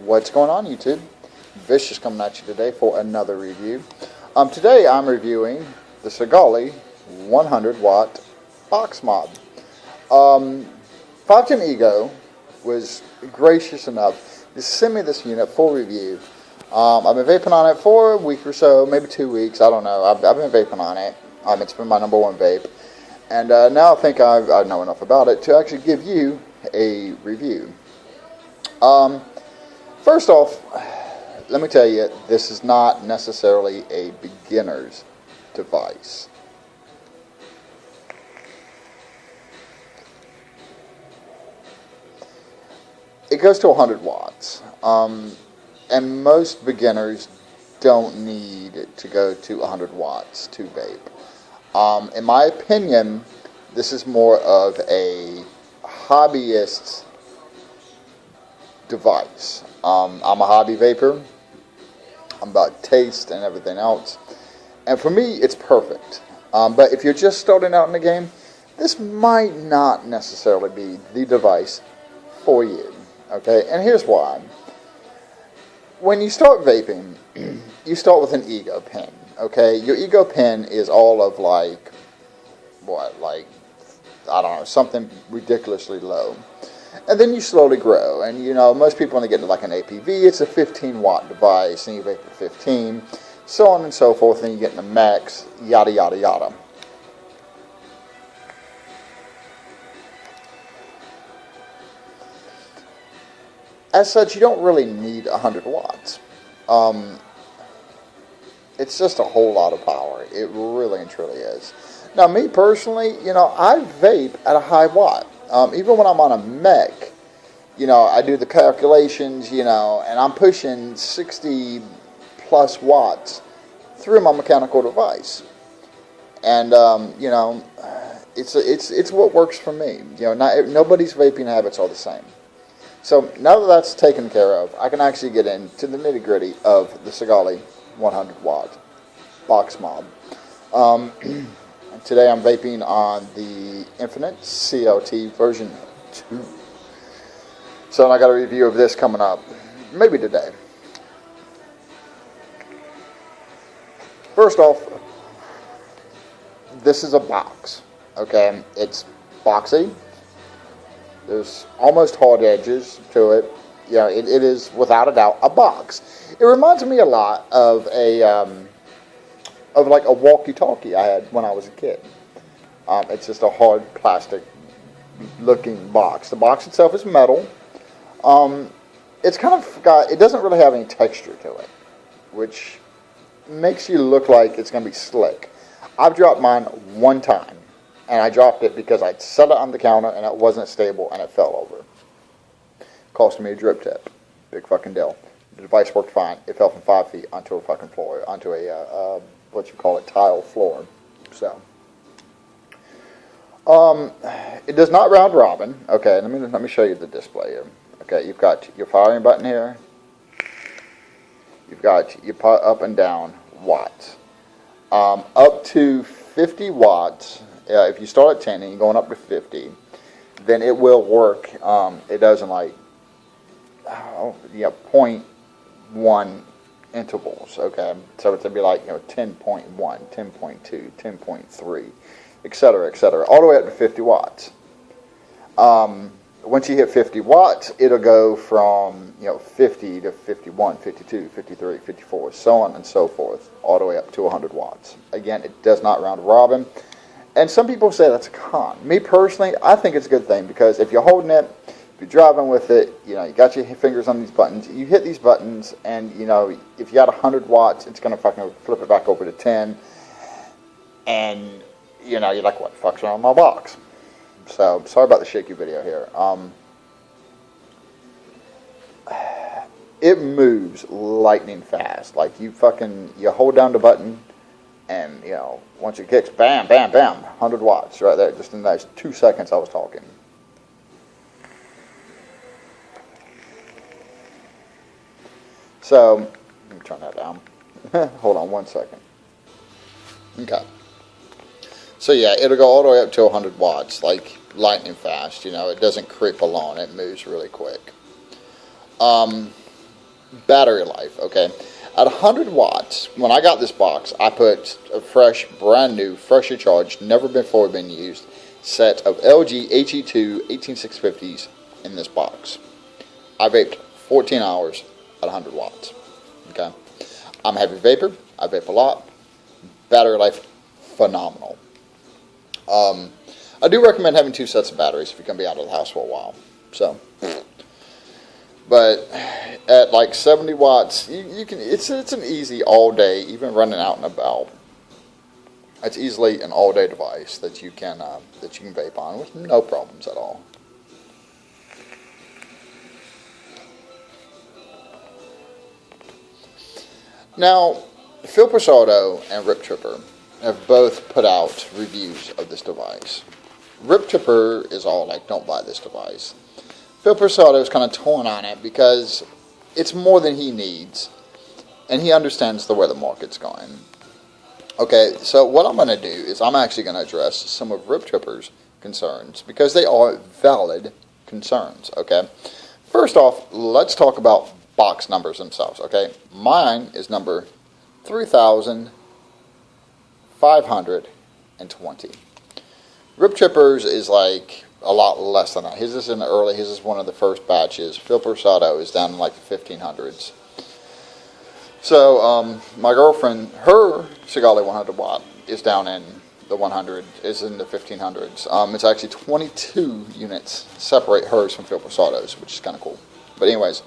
What's going on, YouTube? Vicious coming at you today for another review. Today I'm reviewing the Sigelei 100 watt box mod. 510 Ego was gracious enough to send me this unit for review. I've been vaping on it for a week or so, maybe 2 weeks, I don't know. I've been vaping on it. It's been my #1 vape. And now I think I know enough about it to actually give you a review. First off, let me tell you, this is not necessarily a beginner's device. It goes to 100 watts, and most beginners don't need to go to 100 watts to vape. In my opinion, this is more of a hobbyist device. I'm a hobby vapor. I'm about taste and everything else. And for me, it's perfect. But if you're just starting out in the game, this might not necessarily be the device for you. Okay, and here's why. When you start vaping, you start with an ego pen. Okay, your ego pen is all of like, I don't know, something ridiculously low. And then you slowly grow, and you know, most people when they get to like an APV, it's a 15 watt device, and you vape at 15, so on and so forth, and you get in the max, yada yada yada. As such, you don't really need 100 watts. It's just a whole lot of power. It really and truly is. Now, me personally, you know, I vape at a high watt. Even when I'm on a mech, you know, I do the calculations, you know, and I'm pushing 60 plus watts through my mechanical device. And, you know, it's what works for me. You know, nobody's vaping habits are the same. So now that that's taken care of, I can actually get into the nitty gritty of the Sigelei 100 watt box mod. Today I'm vaping on the Infinite CLT version 2. So I got a review of this coming up, maybe today. First off, this is a box, okay? It's boxy. There's almost hard edges to it. You know, it is without a doubt a box. It reminds me a lot of like a walkie-talkie I had when I was a kid. It's just a hard plastic looking box. The box itself is metal. It's kind of got, it doesn't really have any texture to it, which makes you look like it's going to be slick. I've dropped mine one time, and I dropped it because I'd set it on the counter and it wasn't stable and it fell over. Cost me a drip tip. Big fucking deal. The device worked fine. It fell from 5 feet onto a fucking floor, onto a what you call it, tile floor. So, it does not round robin. Okay, let me show you the display here. Okay, you've got your firing button here. You've got your up and down watts. Up to 50 watts. If you start at 10 and you're going up to 50, then it will work. It does in like, 0.1 intervals, okay? So it's going to be like, you know, 10.1, 10.2, 10.3, etc., all the way up to 50 watts. Once you hit 50 watts, it'll go from, you know, 50 to 51, 52, 53, 54, so on and so forth, all the way up to 100 watts. Again, it does not round robin. And some people say that's a con. Me personally, I think it's a good thing, because if you're holding it, if you're driving with it, you know, you got your fingers on these buttons, you hit these buttons, and, you know, if you got 100 watts, it's going to fucking flip it back over to 10, and, you know, you're like, what the fuck's wrong with my box? So, sorry about the shaky video here. It moves lightning fast. Like, you hold down the button, and, you know, once it kicks, bam, bam, bam, 100 watts right there, just in those 2 seconds I was talking. So, let me turn that down. Hold on 1 second. Okay. So yeah, it'll go all the way up to 100 watts, like lightning fast, you know, it doesn't creep along, it moves really quick. battery life, okay? At 100 watts, when I got this box, I put a fresh, brand new, freshly charged, never before been used set of LG HE2 18650s in this box. I vaped 14 hours at 100 watts, okay? I'm a heavy vapor. I vape a lot. Battery life, phenomenal. I do recommend having 2 sets of batteries if you're going to be out of the house for a while. So, but at like 70 watts, you can. It's an easy all day, even running out and about. It's easily an all day device that you can vape on with no problems at all. Now, Phil Persado and Rip Tripper have both put out reviews of this device. Rip Tripper is all like, don't buy this device. Phil Persado is kind of torn on it because it's more than he needs, and he understands the way the market's going. Okay, so what I'm going to do is I'm actually going to address some of Rip Tripper's concerns because they are valid concerns, okay? First off, let's talk about box numbers themselves, okay? Mine is number 3,520. Rip Tripper's is like a lot less than that. His is in the early, his is one of the first batches. Phil Persado is down in like the 1500s. So, my girlfriend, her Sigelei 100 watt is down in the 100, is in the 1500s. It's actually 22 units separate hers from Phil Persado's, which is kind of cool. But anyways,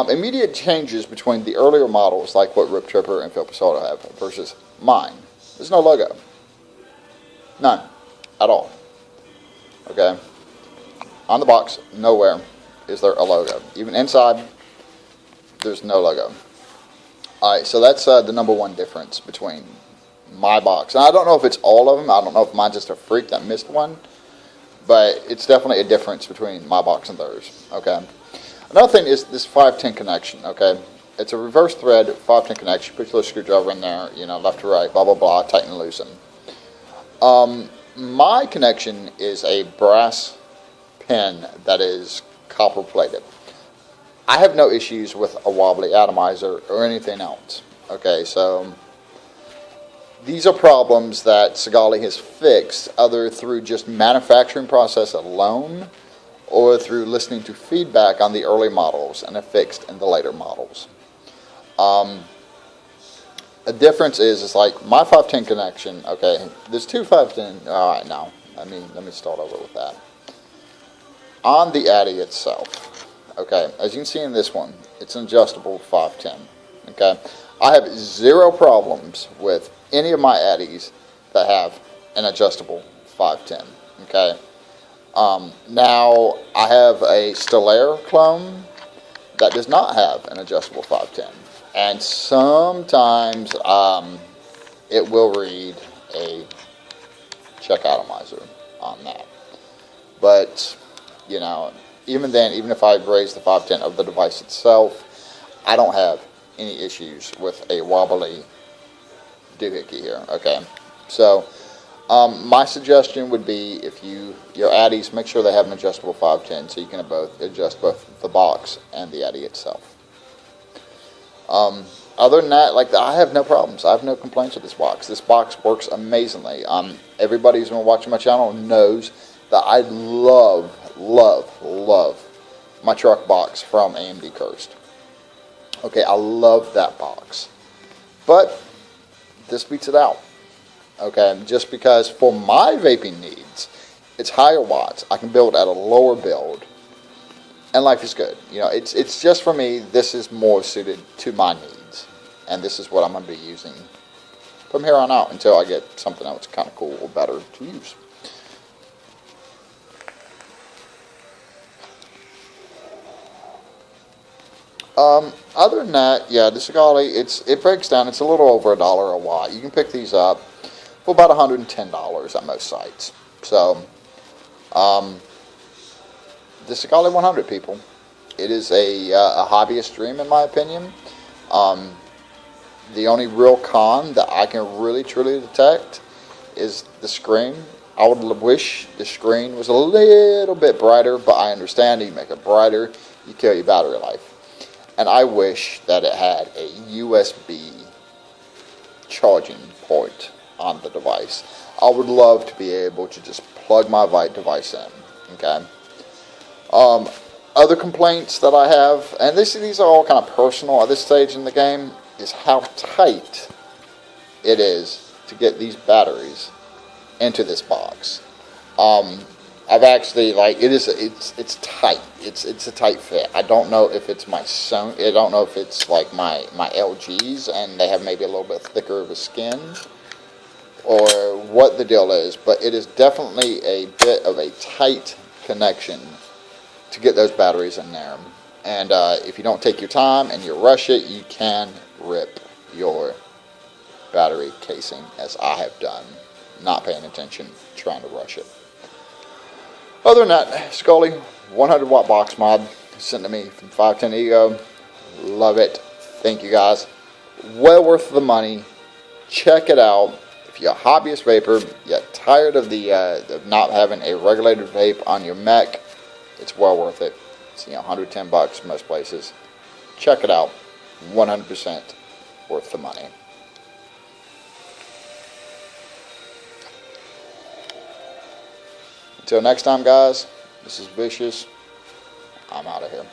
immediate changes between the earlier models, like what Rip Tripper and Phil Persado have, versus mine. There's no logo. None. At all. Okay? On the box, nowhere is there a logo. Even inside, there's no logo. Alright, so that's the number one difference between my box. And I don't know if it's all of them. I don't know if mine's just a freak that missed one. But it's definitely a difference between my box and theirs. Okay? Another thing is this 510 connection. Okay? It's a reverse thread 510 connection. Put your little screwdriver in there, you know, left to right, blah, blah, blah, tighten and loosen. My connection is a brass pin that is copper plated. I have no issues with a wobbly atomizer or anything else. Okay, so these are problems that Sigelei has fixed either through just manufacturing process alone or through listening to feedback on the early models and have fixed in the later models. A difference is like my 510 connection, okay, there's two 510, alright, now, let me start over with that. On the Addy itself, okay, as you can see in this one, it's an adjustable 510, okay. I have zero problems with any of my Addies that have an adjustable 510, okay. Now, I have a Sigelei clone that does not have an adjustable 510. And sometimes it will read a check atomizer on that. But, you know, even then, even if I raise the 510 of the device itself, I don't have any issues with a wobbly doohickey here, okay? So, my suggestion would be if your Addies, make sure they have an adjustable 510 so you can adjust both the box and the Addy itself. Other than that, like, I have no problems. I have no complaints with this box. This box works amazingly. Everybody who's been watching my channel knows that I love my truck box from AMD Cursed. Okay, I love that box. But this beats it out. Okay, just because for my vaping needs, it's higher watts. I can build at a lower build. And life is good. You know, it's just for me, this is more suited to my needs. And this is what I'm going to be using from here on out until I get something else kind of cool or better to use. Other than that, yeah, the Sigelei, it breaks down. It's a little over $1 a watt. You can pick these up for about $110 at most sites. So, the Sigelei 100, people. It is a hobbyist dream, in my opinion. The only real con that I can really truly detect is the screen. I would wish the screen was a little bit brighter, but I understand you make it brighter, you kill your battery life. And I wish that it had a USB charging port on the device. I would love to be able to just plug my Vite device in. Okay. Other complaints that I have, and these are all kind of personal at this stage in the game, is how tight it is to get these batteries into this box. I've actually, like, it's tight. It's a tight fit. I don't know if it's my Sony. I don't know if it's like my LGs and they have maybe a little bit thicker of a skin, or what the deal is. But it is definitely a bit of a tight connection to get those batteries in there. And if you don't take your time and you rush it, you can rip your battery casing, as I have done, not paying attention, trying to rush it. Other than that, Sigelei 100 watt box mod sent to me from 510 Ego. Love it. Thank you guys. Well worth the money. Check it out. If you're a hobbyist vapor, you're tired of of not having a regulated vape on your mech, it's well worth it. It's $110 most places. Check it out. 100% worth the money. Until next time, guys, this is Vicious. I'm out of here.